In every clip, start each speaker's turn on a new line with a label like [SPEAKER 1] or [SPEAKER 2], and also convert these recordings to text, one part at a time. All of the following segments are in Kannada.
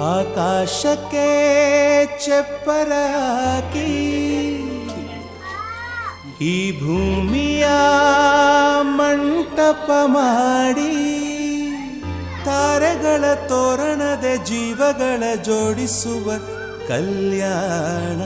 [SPEAKER 1] ಆಕಾಶಕ್ಕೆ ಚಪ್ಪರ ಹಾಕಿ ಈ ಭೂಮಿಯ ಮಂಟಪ ಮಾಡಿ ತಾರೆಗಳ ತೋರಣದೆ ಜೀವಗಳ ಜೋಡಿಸುವ ಕಲ್ಯಾಣ.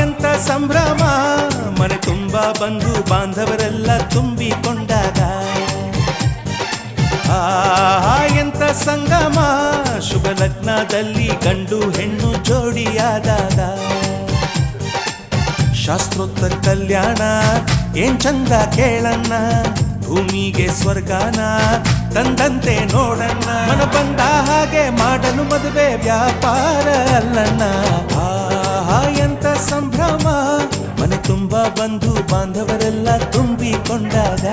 [SPEAKER 1] ಎಂತ ಸಂಭ್ರಮ, ಮನೆ ತುಂಬ ಬಂಧು ಬಾಂಧವರೆಲ್ಲ ತುಂಬಿಕೊಂಡಾಗ. ಎಂತ ಸಂಗಮ, ಶುಭ ಲಗ್ನದಲ್ಲಿ ಗಂಡು ಹೆಣ್ಣು ಜೋಡಿಯಾದಾಗ. ಶಾಸ್ತ್ರೋಕ್ತ ಕಲ್ಯಾಣ ಏನ್ ಚಂದ ಕೇಳಣ್ಣ, ಭೂಮಿಗೆ ಸ್ವರ್ಗಾನ ತಂದಂತೆ ನೋಡಣ್ಣ. ಮನ ಬಂದ ಹಾಗೆ ಮಾಡಲು ಮದುವೆ ವ್ಯಾಪಾರ ಅಲ್ಲಣ್ಣ. ಎಂತ ಸಂಭ್ರಮ, ಮನೆ ತುಂಬ ಬಂಧು ಬಾಂಧವರೆಲ್ಲ ತುಂಬಿಕೊಂಡಾಗ.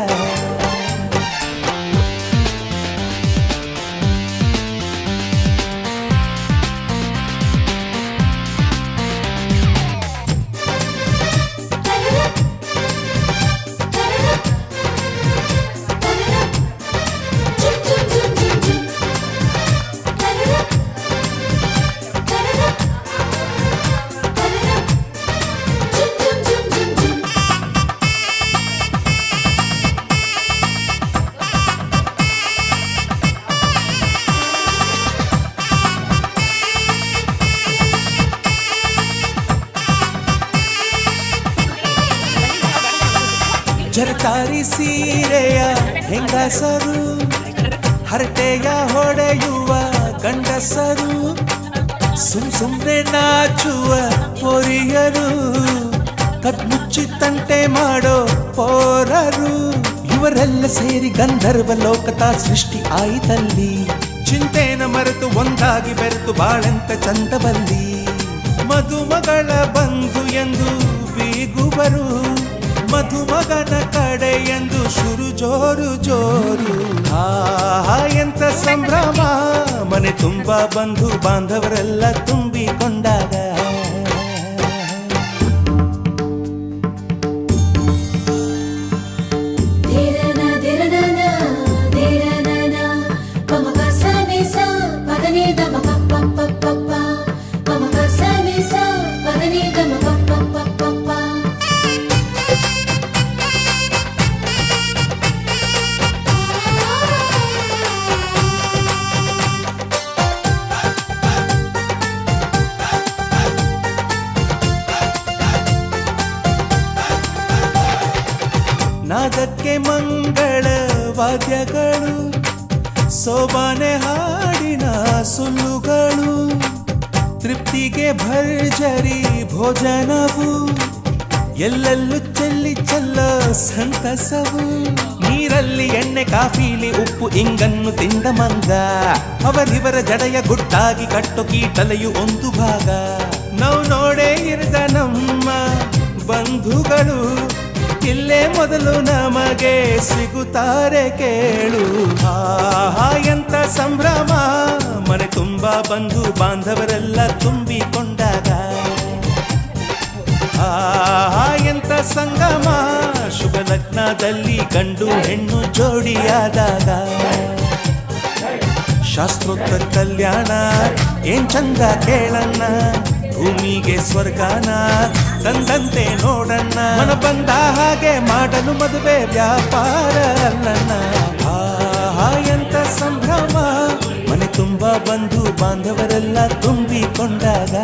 [SPEAKER 1] ಜರತಾರಿ ಸೀರೆಯ ಹೆಂಗಸರು, ಹರಟೆಯ ಹೊಡೆಯುವ ಗಂಡಸರು, ಸುಮ್ನೆ ನಾಚುವ ಪೊರಿಯರು, ಕದ್ಮುಚ್ಚಿ ತಂಟೆ ಮಾಡೋ ಪೋರರು, ಇವರೆಲ್ಲ ಸೇರಿ ಗಂಧರ್ವ ಲೋಕದ ಸೃಷ್ಟಿ ಆಯಿತಲ್ಲಿ. ಚಿಂತೆನ ಮರೆತು ಒಂದಾಗಿ ಬೆರೆತು ಬಾಳೆಂತ ಚಂದವಲ್ಲಿ. ಮದುಮಗಳ ಬಂಧು ಎಂದು ಬೀಗುವರು, ಮಧುಮಗನ ಕಡೆ ಎಂದು ಶುರು ಜೋರು ಜೋರು. ಎಂತ ಸಂಭ್ರಮ, ಮನೆ ತುಂಬ ಬಂಧು ಬಾಂಧವರೆಲ್ಲ ತುಂಬಿಕೊಂಡಾಗ. ನಾದಕ್ಕೆ ಮಂಗಳ ವಾದ್ಯಗಳು, ಸೋಬಾನೆ ಹಾಡಿನ ಸುಳ್ಳುಗಳು, ತೃಪ್ತಿಗೆ ಭರ್ಜರಿ ಭೋಜನವು, ಎಲ್ಲೆಲ್ಲೂ ಚೆಲ್ಲಿ ಚೆಲ್ಲ ಸಂತಸವು. ನೀರಲ್ಲಿ ಎಣ್ಣೆ ಕಾಫಿಲಿ ಉಪ್ಪು ಇಂಗನ್ನು ತಿಂದ ಮಂಗ, ಅವರಿವರ ಜಡೆಯ ಗುಟ್ಟಾಗಿ ಕಟ್ಟು ಕೀಟಲೆಯು ಒಂದು ಭಾಗ. ನಾವು ನೋಡೇ ಇರದ ನಮ್ಮ ಬಂಧುಗಳು, ಇಲ್ಲೇ ಮೊದಲು ನಮಗೆ ಸಿಗುತ್ತಾರೆ ಕೇಳು. ಎಂತ ಸಂಭ್ರಮ, ಮನೆ ತುಂಬ ಬಂಧು ಬಾಂಧವರೆಲ್ಲ ತುಂಬಿಕೊಂಡಾಗ. ಎಂತ ಸಂಗಮ, ಶುಭ ಲಗ್ನದಲ್ಲಿ ಗಂಡು ಹೆಣ್ಣು ಜೋಡಿಯಾದಾಗ. ಶಾಸ್ತ್ರೋಕ್ತ ಕಲ್ಯಾಣ ಏನ್ ಚಂದ ಕೇಳಣ್ಣ, ಭೂಮಿಗೆ ಸ್ವರ್ಗಾನ ತಂದಂತೆ ನೋಡಣ್ಣ. ಮನ ಬಂದ ಹಾಗೆ ಮಾಡಲು ಮದುವೆ ವ್ಯಾಪಾರ ಅಲ್ಲಣ್ಣ. ಎಂತ ಸಂಭ್ರಮ, ಮನೆ ತುಂಬ ಬಂಧು ಬಾಂಧವರೆಲ್ಲ ತುಂಬಿಕೊಂಡಾಗ.